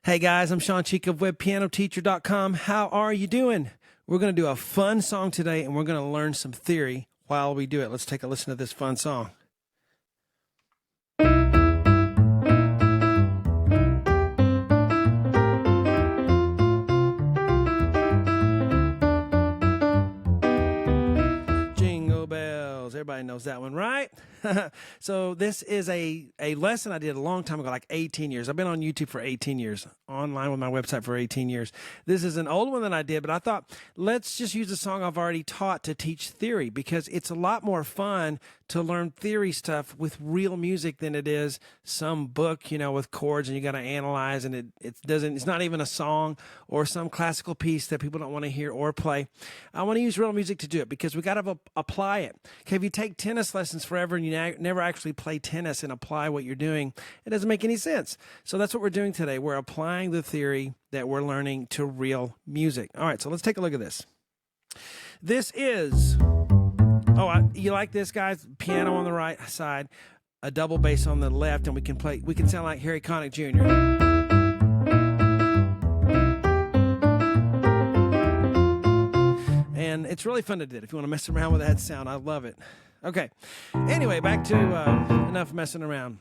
Hey guys, I'm Shawn of webpianoteacher.com. How are you doing? We're going to do a fun song today and we're going to learn some theory while we do it. Let's take a listen to this fun song. Jingle bells. Everybody knows that one, right? So this is a lesson I did a long time ago, like 18 years. I've been on YouTube for 18 years, online with my website for 18 years. This is an old one that I did, but I thought, let's just use a song I've already taught to teach theory because it's a lot more fun to learn theory stuff with real music than it is some book, with chords and you got to analyze and it's not even a song or some classical piece that people don't want to hear or play. I want to use real music to do it because we got to apply it. Okay, if you take tennis lessons forever and you never actually play tennis and apply what you're doing, it doesn't make any sense. So that's what we're doing today. We're applying the theory that we're learning to real music. All right, so let's take a look at this. This is, you like this, guys? Piano on the right side, a double bass on the left, and we can sound like Harry Connick Jr. And it's really fun to do. If you want to mess around with that sound, I love it. Okay. Anyway, back to enough messing around.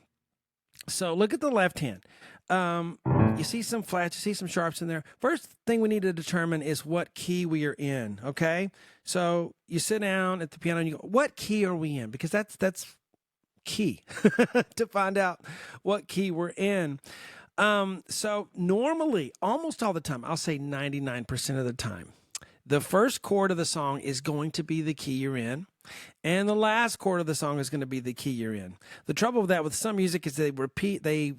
So look at the left hand. You see some flats, you see some sharps in there. First thing we need to determine is what key we are in, okay? So you sit down at the piano and you go, what key are we in? Because that's key to find out what key we're in. So normally, almost all the time, I'll say 99% of the time, the first chord of the song is going to be the key you're in, and the last chord of the song is going to be the key you're in. The trouble with that with some music is they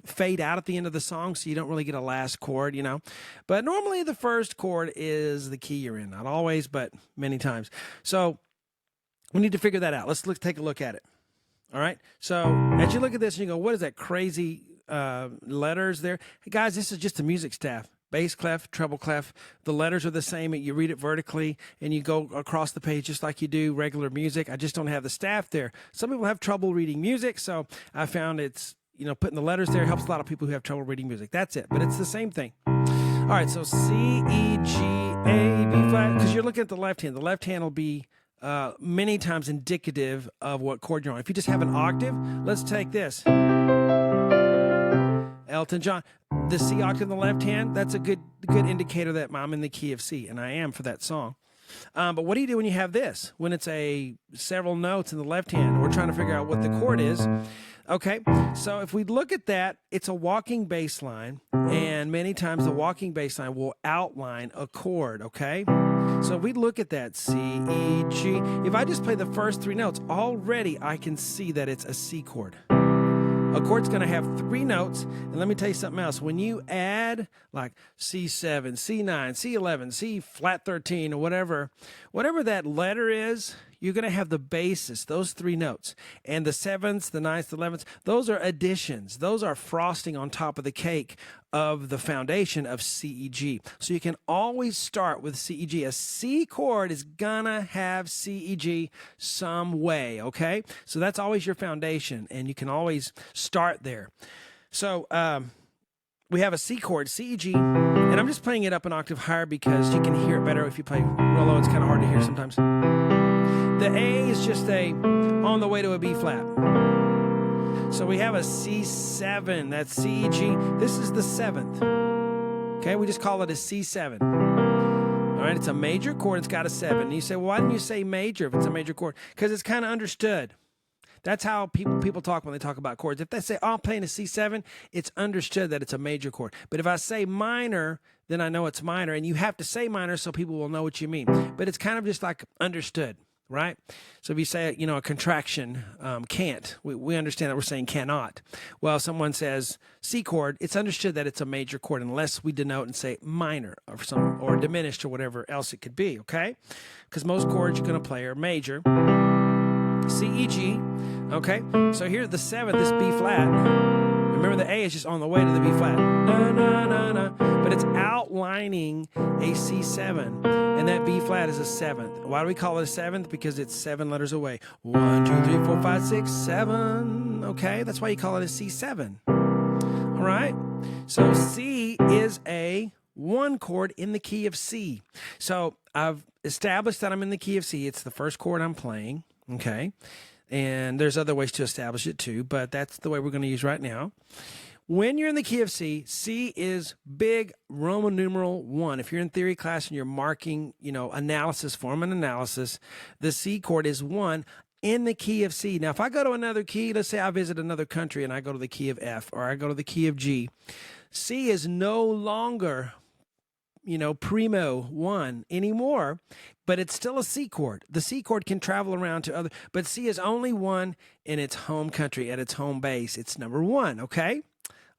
fade out at the end of the song, so you don't really get a last chord, But normally the first chord is the key you're in. Not always, but many times. So we need to figure that out. Let's take a look at it. All right? So as you look at this and you go, what is that crazy letters there? Hey guys, this is just the music staff. Bass clef, treble clef. The letters are the same. You read it vertically and you go across the page just like you do regular music. I just don't have the staff there. Some people have trouble reading music, so I found it's, putting the letters there helps a lot of people who have trouble reading music. That's it, but it's the same thing. All right, so C, E, G, A, B flat, because you're looking at the left hand. The left hand will be many times indicative of what chord you're on. If you just have an octave, let's take this. Elton John. The C octave in the left hand, that's a good indicator that I'm in the key of C, and I am for that song. But what do you do when you have this? When it's several notes in the left hand, we're trying to figure out what the chord is. Okay, so if we look at that, it's a walking bass line, and many times the walking bass line will outline a chord, okay? So if we look at that, C, E, G, if I just play the first three notes, already I can see that it's a C chord. A chord's going to have three notes, and let me tell you something else. When you add like C7, C9, C11, C flat 13, or whatever that letter is, you're going to have the basis, those three notes. And the sevenths, the ninths, the 11ths, those are additions. Those are frosting on top of the cake of the foundation of C, E, G. So you can always start with C, E, G. A C chord is going to have C, E, G some way, okay? So that's always your foundation, and you can always start there. So we have a C chord, C, E, G, and I'm just playing it up an octave higher because you can hear it better if you play real low. It's kind of hard to hear sometimes. The A is just on the way to a B flat. So we have a C7, that's C, G. This is the seventh. Okay, we just call it a C7. All right, it's a major chord, it's got a 7. And you say, well, why didn't you say major if it's a major chord? Because it's kind of understood. That's how people talk when they talk about chords. If they say, oh, I'm playing a C7, it's understood that it's a major chord. But if I say minor, then I know it's minor. And you have to say minor so people will know what you mean. But it's kind of just like understood, right? So if you say, a contraction, can't, we understand that we're saying cannot. Well, if someone says C chord, it's understood that it's a major chord unless we denote and say minor or diminished or whatever else it could be, okay? Because most chords you're going to play are major. C, E, G, okay? So here the 7th is B flat. Remember the A is just on the way to the B flat. Na, na, na, na. But it's outlining a C7, and that B flat is a 7th. Why do we call it a 7th? Because it's 7 letters away. 1, 2, 3, 4, 5, 6, 7. Okay, that's why you call it a C7. All right? So C is a 1 chord in the key of C. So I've established that I'm in the key of C. It's the first chord I'm playing, okay? And there's other ways to establish it too, but that's the way we're going to use right now. When you're in the key of C, C is big Roman numeral 1. If you're in theory class and you're marking, analysis, form and analysis, the C chord is 1 in the key of C. Now, if I go to another key, let's say I visit another country and I go to the key of F or I go to the key of G, C is no longer, primo 1 anymore, but it's still a C chord. The C chord can travel around to other, but C is only 1 in its home country, at its home base. It's number 1, okay?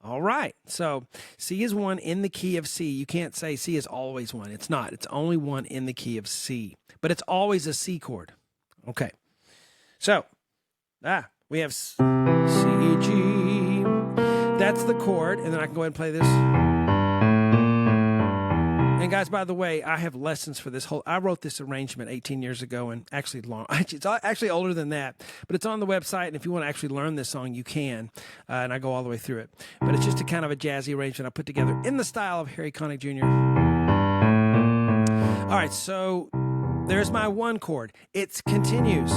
All right, so C is 1 in the key of C. You can't say C is always 1. It's not. It's only 1 in the key of C, but it's always a C chord. Okay, so we have C, E, G. That's the chord, and then I can go ahead and play this. And guys, by the way, I have lessons for this I wrote this arrangement 18 years ago, and actually it's actually older than that, but it's on the website, and if you want to actually learn this song, you can, and I go all the way through it. But it's just a kind of a jazzy arrangement I put together in the style of Harry Connick Jr. All right, so there's my 1 chord. It continues.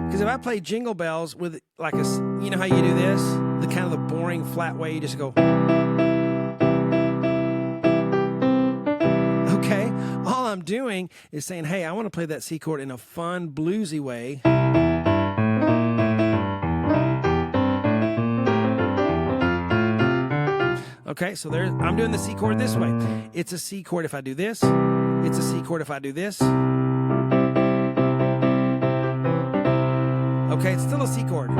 Because if I play Jingle Bells with like you know how you do this? The kind of the boring flat way, you just go... Okay, all I'm doing is saying, hey, I want to play that C chord in a fun, bluesy way. Okay, so I'm doing the C chord this way. It's a C chord if I do this. It's a C chord if I do this. Okay, it's still a C chord.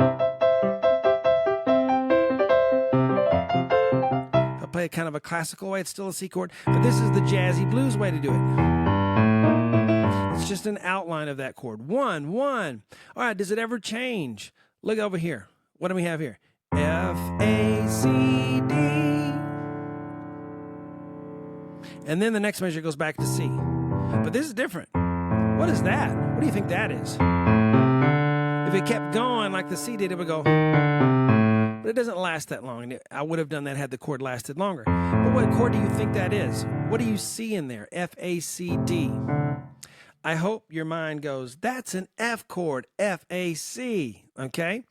Play kind of a classical way, it's still a C chord, but this is the jazzy blues way to do it. It's just an outline of that chord. 1, 1. All right, does it ever change? Look over here. What do we have here? F, A, C, D. And then the next measure goes back to C. But this is different. What is that? What do you think that is? If it kept going like the C did, it would go... But it doesn't last that long. I would have done that had the chord lasted longer. But what chord do you think that is? What do you see in there? F, A, C, D. I hope your mind goes, that's an F chord, F, A, C, okay?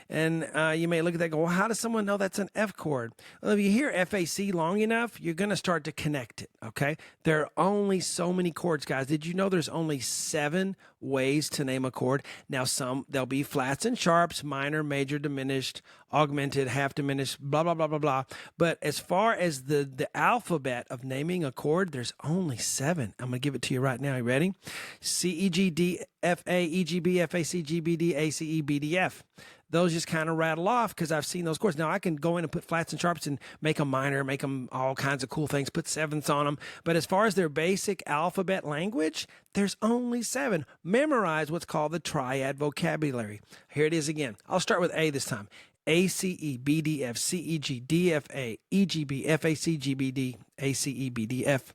And you may look at that and go, well, how does someone know that's an F chord? Well, if you hear F, A, C long enough, you're going to start to connect it, okay? There are only so many chords, guys. Did you know there's only 7 ways to name a chord? Now, there'll be flats and sharps, minor, major, diminished, augmented, half diminished, blah, blah, blah, blah, blah. But as far as the alphabet of naming a chord, there's only 7. I'm going to give it to you right now. You ready? C, E, G, D, F, A, E, G, B, F, A, C, G, B, D, A, C, E, B, D, F. Those just kind of rattle off because I've seen those chords. Now, I can go in and put flats and sharps and make them minor, make them all kinds of cool things, put 7ths on them. But as far as their basic alphabet language, there's only 7. Memorize what's called the triad vocabulary. Here it is again. I'll start with A this time. A, C, E, B, D, F, C, E, G, D, F, A, E, G, B, F, A, C, G, B, D, A, C, E, B, D, F.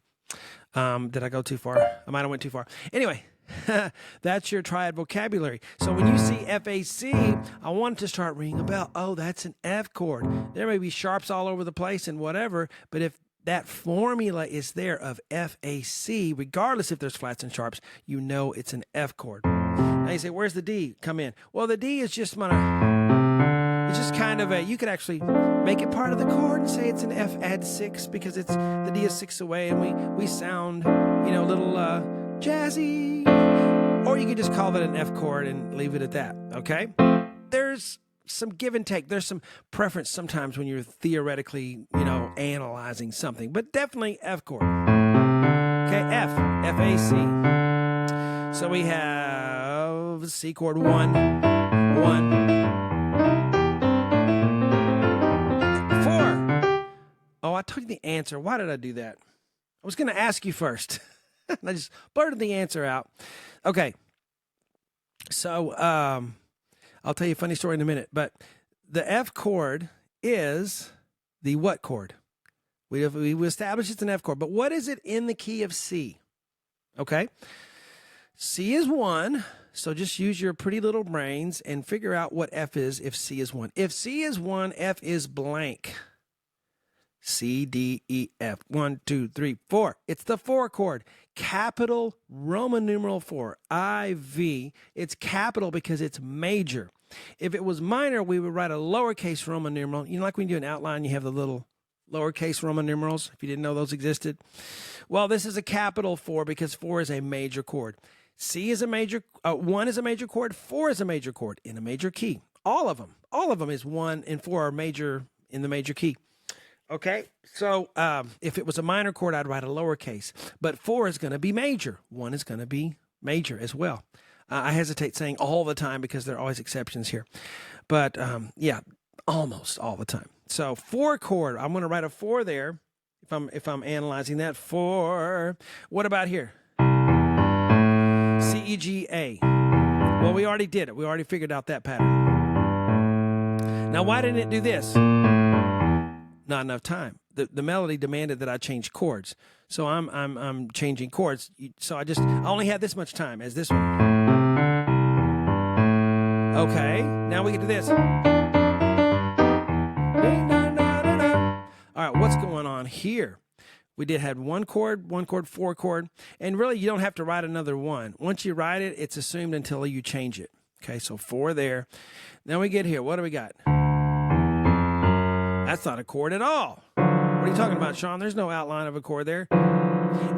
Did I go too far? I might have went too far. Anyway. That's your triad vocabulary. So when you see F-A-C, I want it to start ringing a bell. Oh, that's an F chord. There may be sharps all over the place and whatever, but if that formula is there of F-A-C, regardless if there's flats and sharps, you know it's an F chord. Now you say, where's the D come in? Well, the D is just it's just kind of you could actually make it part of the chord and say it's an F add 6 because the D is 6 away and we sound, a little jazzy. Or you could just call it an F chord and leave it at that, okay? There's some give and take. There's some preference sometimes when you're theoretically, analyzing something. But definitely F chord. Okay, F, F-A-C. So we have C chord 1, 1. 4. Oh, I told you the answer. Why did I do that? I was going to ask you first. And I just blurted the answer out. Okay. So I'll tell you a funny story in a minute. But the F chord is the what chord? We established it's an F chord. But what is it in the key of C? Okay. C is 1. So just use your pretty little brains and figure out what F is if C is 1. If C is 1, F is blank. C, D, E, F. 1, 2, 3, 4. It's the 4 chord. Capital Roman numeral 4. I-V. It's capital because it's major. If it was minor, we would write a lowercase Roman numeral. You know, like when you do an outline, you have the little lowercase Roman numerals, if you didn't know those existed. Well, this is a capital 4 because 4 is a major chord. C is a major, 1 is a major chord, 4 is a major chord in a major key. All of them is 1 and 4 are major in the major key. Okay, so if it was a minor chord, I'd write a lowercase, but 4 is going to be major. 1 is going to be major as well. I hesitate saying all the time because there are always exceptions here, but yeah, almost all the time. So 4 chord, I'm going to write a 4 there. If I'm analyzing that 4, what about here? C, E, G, A. Well, we already did it. We already figured out that pattern. Now, why didn't it do this? Not enough time. The melody demanded that I change chords, so I'm changing chords. So I only had this much time as this one. Okay, now we get to this. All right, what's going on here? We had 1 chord, 4 chord, and really you don't have to write another one. Once you write it, it's assumed until you change it. Okay, so 4 there. Now we get here. What do we got? That's not a chord at all. What are you talking about, Shawn? There's no outline of a chord there.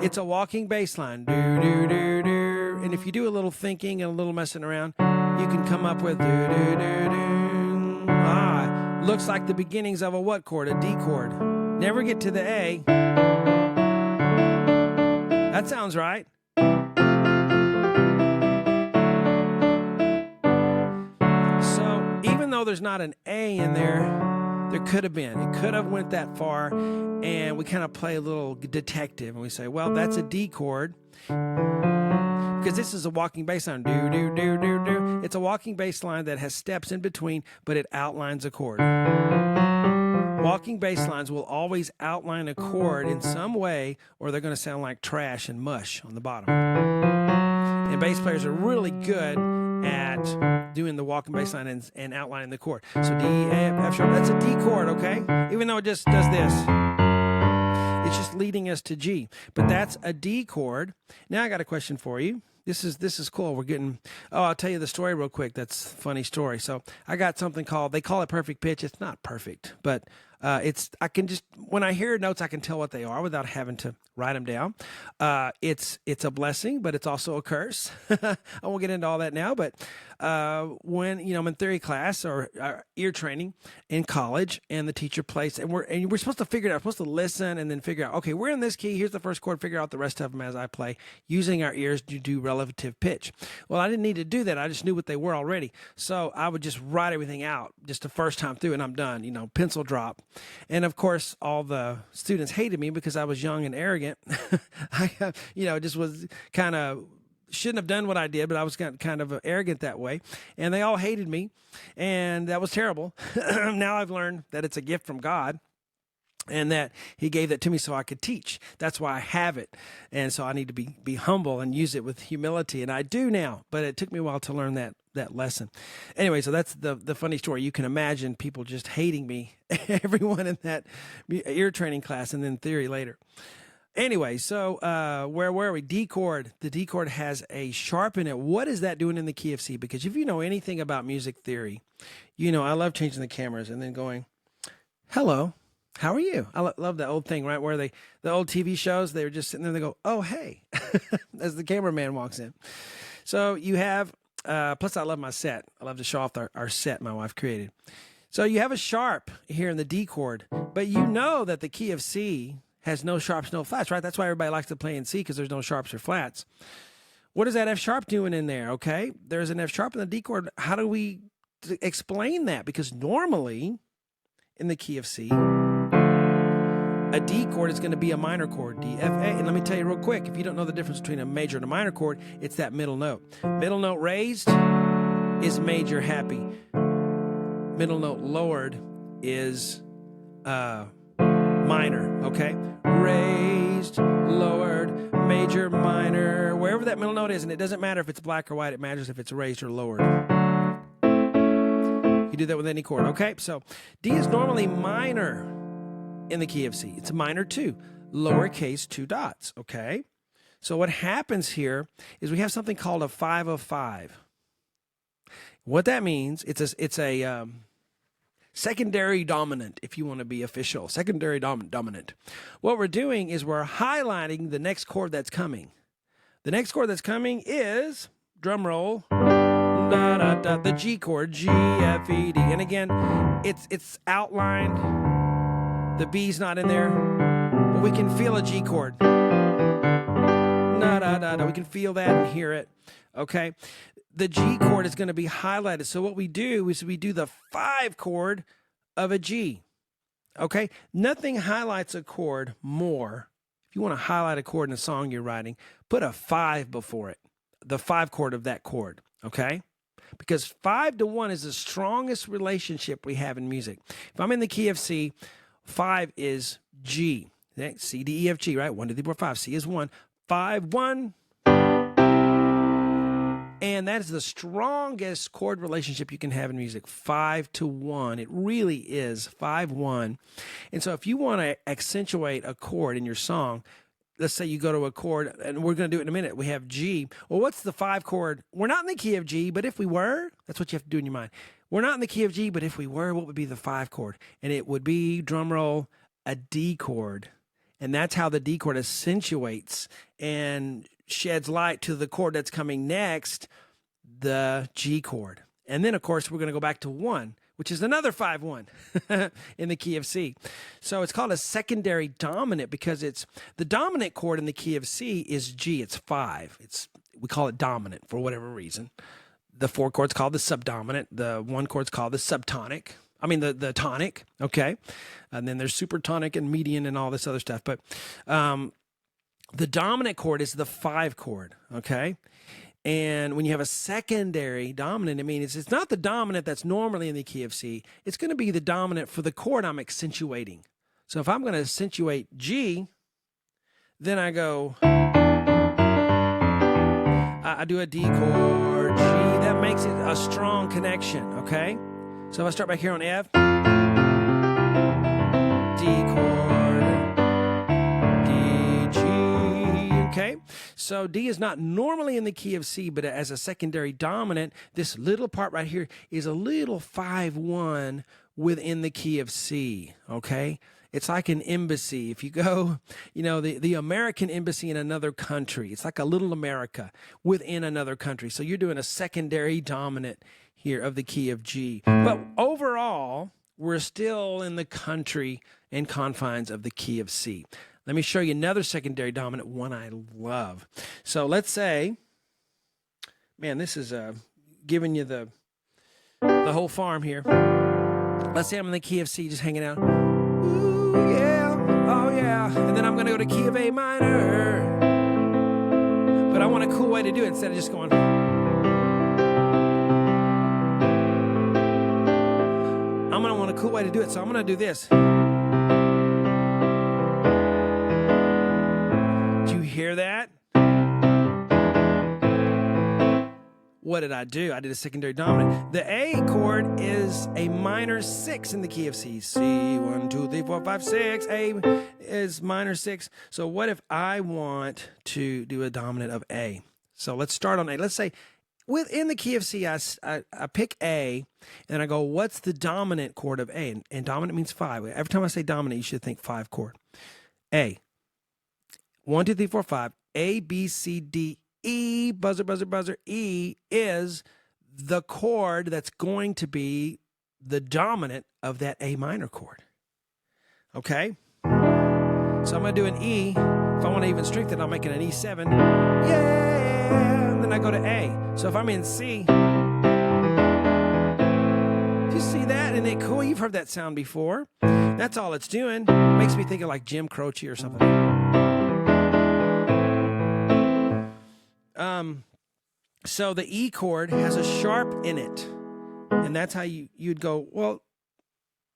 It's a walking bass line. Do, do, do, do. And if you do a little thinking and a little messing around, you can come up with do, do, do, do. Ah, looks like the beginnings of a what chord? A D chord. Never get to the A. That sounds right. So even though there's not an A in there could have been. It could have went that far, and we kind of play a little detective, and we say, well, that's a D chord, because this is a walking bass line. Do, do, do, do, do. It's a walking bass line that has steps in between, but it outlines a chord. Walking bass lines will always outline a chord in some way, or they're going to sound like trash and mush on the bottom. And bass players are really good at doing the walking bass line and outlining the chord. So D, A, F sharp, that's a D chord, okay? Even though it just does this. It's just leading us to G. But that's a D chord. Now I got a question for you. This is cool. We're getting, I'll tell you the story real quick. That's a funny story. So I got something they call it perfect pitch. It's not perfect, but I can just, when I hear notes, I can tell what they are without having to write them down. It's a blessing, but it's also a curse. I won't get into all that now, but when, I'm in theory class or ear training in college, and the teacher plays, and we're supposed to figure it out. We're supposed to listen and then figure out, okay, we're in this key. Here's the first chord. Figure out the rest of them as I play, using our ears to do relative pitch. Well, I didn't need to do that. I just knew what they were already. So I would just write everything out just the first time through, and I'm done. Pencil drop. And of course, all the students hated me because I was young and arrogant. I, just was kind of shouldn't have done what I did, but I was kind of arrogant that way. And they all hated me, and that was terrible. Now I've learned that it's a gift from God, and that he gave that to me so I could teach. That's why I have it. And so I need to be humble and use it with humility. And I do now, but it took me a while to learn that lesson. Anyway, so that's the funny story. You can imagine people just hating me, everyone in that ear training class and then theory later. Anyway, so where were we? D chord. The D chord has a sharp in it. What is that doing in the key of C? Because if you know anything about music theory, I love changing the cameras and then going, hello. How are you? I love that old thing, right? Where the old TV shows, they were just sitting there, they go, oh, hey, as the cameraman walks in. So you have, plus I love my set. I love to show off our set my wife created. So you have a sharp here in the D chord, but you know that the key of C has no sharps, no flats, right? That's why everybody likes to play in C, because there's no sharps or flats. What is that F sharp doing in there? Okay, there's an F sharp in the D chord. How do we explain that? Because normally in the key of C, a D chord is going to be a minor chord, D, F, A. And let me tell you real quick, if you don't know the difference between a major and a minor chord, it's that middle note. Middle note raised is major, happy. Middle note lowered is minor, okay? Raised, lowered, major, minor, wherever that middle note is, and it doesn't matter if it's black or white, it matters if it's raised or lowered. You do that with any chord, okay? So D is normally minor. in the key of C. It's a minor 2, lowercase 2 dots, okay? So what happens here is we have something called a 5 of 5. What that means, it's a secondary dominant, if you want to be official, secondary dominant. What we're doing is we're highlighting the next chord that's coming. The next chord that's coming is, drum roll, da, da, da, the G chord, G, F, E, D. And again, it's outlined. The B's not in there, but we can feel a G chord. Da, da, da, da. We can feel that and hear it, okay? The G chord is going to be highlighted. So what we do is we do the 5 chord of a G, okay? Nothing highlights a chord more. If you want to highlight a chord in a song you're writing, put a 5 before it, the 5 chord of that chord, okay? Because 5 to 1 is the strongest relationship we have in music. If I'm in the key of C, 5 is G. Okay? C, D, E, F, G, right? 1, 2, 3, 4, 5. C is 1. 5, 1. And that is the strongest chord relationship you can have in music, 5 to 1. It really is 5, 1. And so if you want to accentuate a chord in your song, let's say you go to a chord, and we're going to do it in a minute. We have G. Well, what's the 5 chord? We're not in the key of G, but if we were, that's what you have to do in your mind. We're not in the key of G, but if we were, what would be the 5 chord? And it would be, drum roll, a D chord. And that's how the D chord accentuates and sheds light to the chord that's coming next, the G chord. And then, of course, we're going to go back to 1, which is another 5-1 in the key of C. So it's called a secondary dominant because it's the dominant chord in the key of C is G. It's 5. We call it dominant for whatever reason. The 4 chord's called the subdominant. The 1 chord's called the subtonic. I mean, the tonic, okay? And then there's supertonic and median and all this other stuff. But the dominant chord is the 5 chord, okay? And when you have a secondary dominant, it means it's not the dominant that's normally in the key of C. It's going to be the dominant for the chord I'm accentuating. So if I'm going to accentuate G, then I go, I do a D chord, G. That makes it a strong connection, okay? So if I start back here on F, D chord, D, G, okay? So D is not normally in the key of C, but as a secondary dominant, this little part right here is a little 5-1 within the key of C, okay? It's like an embassy. If you go, the American embassy in another country, it's like a little America within another country. So you're doing a secondary dominant here of the key of G. But overall, we're still in the country and confines of the key of C. Let me show you another secondary dominant, one I love. So let's say, man, this is giving you the whole farm here. Let's say I'm in the key of C, just hanging out. Ooh, yeah, oh yeah. And then I'm going to go to key of A minor. But I want a cool way to do it instead of just going. I'm going to want a cool way to do it, so I'm going to do this. Do you hear that? What did I do? I did a secondary dominant. The A chord is a minor 6 in the key of C. C, 1, 2, 3, 4, 5, 6. A is minor 6. So what if I want to do a dominant of A? So let's start on A. Let's say within the key of C, I pick A, and I go, what's the dominant chord of A? And dominant means 5. Every time I say dominant, you should think 5 chord. A. 1, 2, 3, 4, 5. A, B, C, D, E, buzzer, buzzer, buzzer, E is the chord that's going to be the dominant of that A minor chord. Okay? So I'm going to do an E. If I want to even strengthen, I'll make it an E7. Yeah! And then I go to A. So if I'm in C, do you see that? Isn't it cool? You've heard that sound before. That's all it's doing. It makes me think of like Jim Croce or something. So the E chord has a sharp in it. And that's how you'd go, well,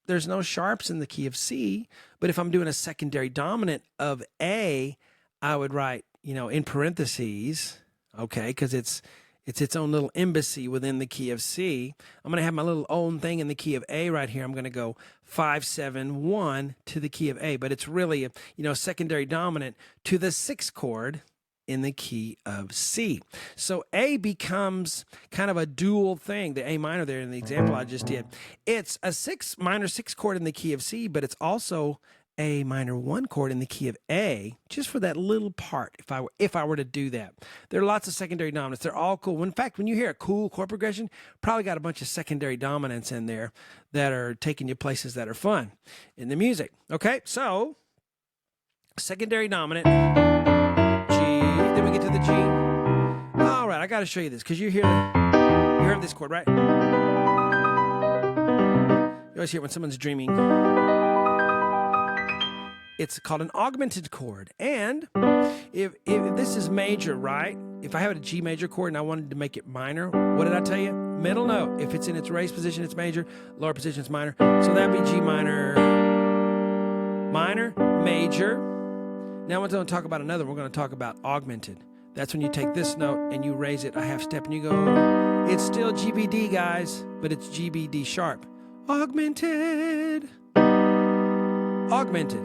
there's no sharps in the key of C, but if I'm doing a secondary dominant of A, I would write, in parentheses, okay, because it's It's its own little embassy within the key of C. I'm going to have my little own thing in the key of A right here. I'm going to go 5, 7, 1 to the key of A, but it's really a secondary dominant to the 6th chord in the key of C. So A becomes kind of a dual thing, the A minor there in the example I just did. It's a minor 6 chord in the key of C, but it's also a minor 1 chord in the key of A, just for that little part, if I were to do that. There are lots of secondary dominants. They're all cool. In fact, when you hear a cool chord progression, probably got a bunch of secondary dominants in there that are taking you places that are fun in the music. Okay, so secondary dominant, G, then we get to the G. All right, I got to show you this because you heard this chord, right? You always hear it when someone's dreaming. It's called an augmented chord. And if this is major, right? If I have a G major chord and I wanted to make it minor, what did I tell you? Middle note. If it's in its raised position, it's major. Lower position, it's minor. So that'd be G minor, minor, major. Now we're going to talk about another. We're going to talk about augmented. That's when you take this note and you raise it a half step and you go, it's still GBD, guys, but it's GBD sharp. Augmented. Augmented.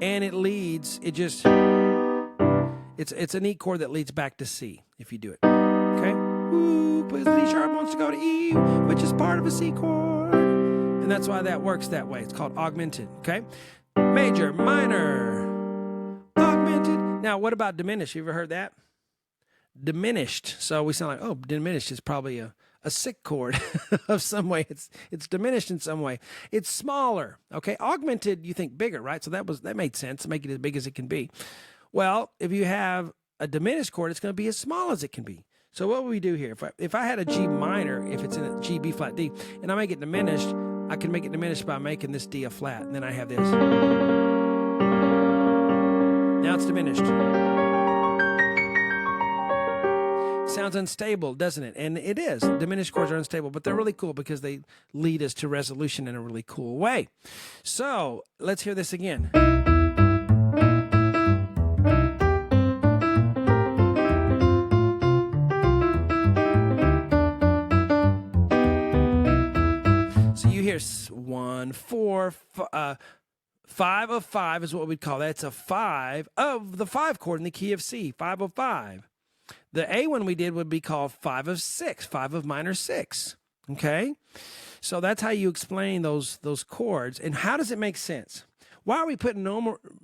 And it leads, it's a neat chord that leads back to C if you do it. Okay? Ooh, because the D sharp wants to go to E, which is part of a C chord. And that's why that works that way. It's called augmented. Okay? Major, minor, augmented. Now, what about diminished? You ever heard that? Diminished. So we sound like, oh, diminished is probably a sick chord of some way. It's diminished in some way. It's smaller. Okay, augmented, you think bigger, right? So that made sense. Make it as big as it can be. Well, if you have a diminished chord, it's going to be as small as it can be. So what would we do here? If I had a G minor, if it's in a G, B flat, D, and I make it diminished, I can make it diminished by making this D a flat, and then I have this. Now it's diminished. Sounds unstable, doesn't it? And it is. Diminished chords are unstable, but they're really cool because they lead us to resolution in a really cool way. So let's hear this again. So you hear 1, 4, 5 of 5 is what we'd call that. It's a 5 of the 5 chord in the key of C, 5 of 5. The A one we did would be called 5 of 6, 5 of minor 6. Okay? So that's how you explain those chords. And how does it make sense? Why are we putting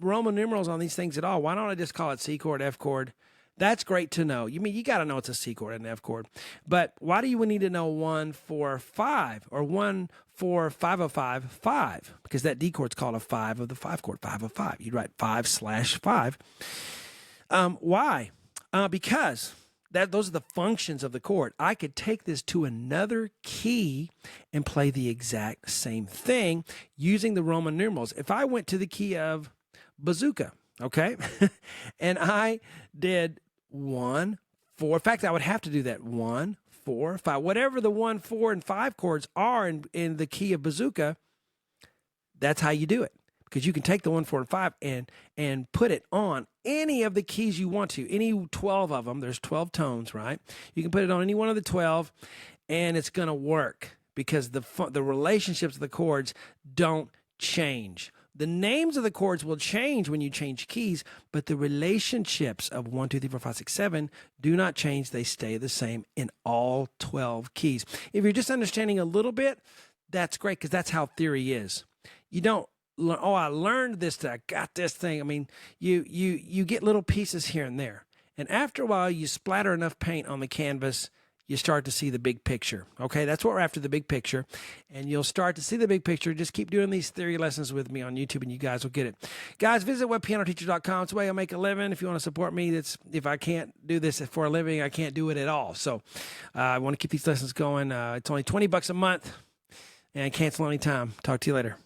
Roman numerals on these things at all? Why don't I just call it C chord, F chord? That's great to know. You got to know it's a C chord and an F chord. But why do you need to know 1, 4, 5 or 1, 4, 5 of 5, 5? Because that D chord's called a 5 of the 5 chord, 5 of 5. You'd write 5/5. Why? Because those are the functions of the chord. I could take this to another key and play the exact same thing using the Roman numerals. If I went to the key of bazooka, okay, and I did 1, 4. In fact, I would have to do that 1, 4, 5. Whatever the 1, 4, and 5 chords are in the key of bazooka, that's how you do it. Because you can take the 1, 4, and 5 and put it on any of the keys you want to, any 12 of them. There's 12 tones, right? You can put it on any one of the 12, and it's going to work because the relationships of the chords don't change. The names of the chords will change when you change keys, but the relationships of 1, 2, 3, 4, 5, 6, 7 do not change. They stay the same in all 12 keys. If you're just understanding a little bit, that's great because that's how theory is. You don't, oh, I learned this, I got this thing. I mean, you get little pieces here and there. And after a while, you splatter enough paint on the canvas, you start to see the big picture. Okay, that's what we're after, the big picture. And you'll start to see the big picture. Just keep doing these theory lessons with me on YouTube and you guys will get it. Guys, visit webpianoteacher.com. It's the way I make a living. If you want to support me, if I can't do this for a living, I can't do it at all. So I want to keep these lessons going. It's only $20 a month and cancel anytime. Talk to you later.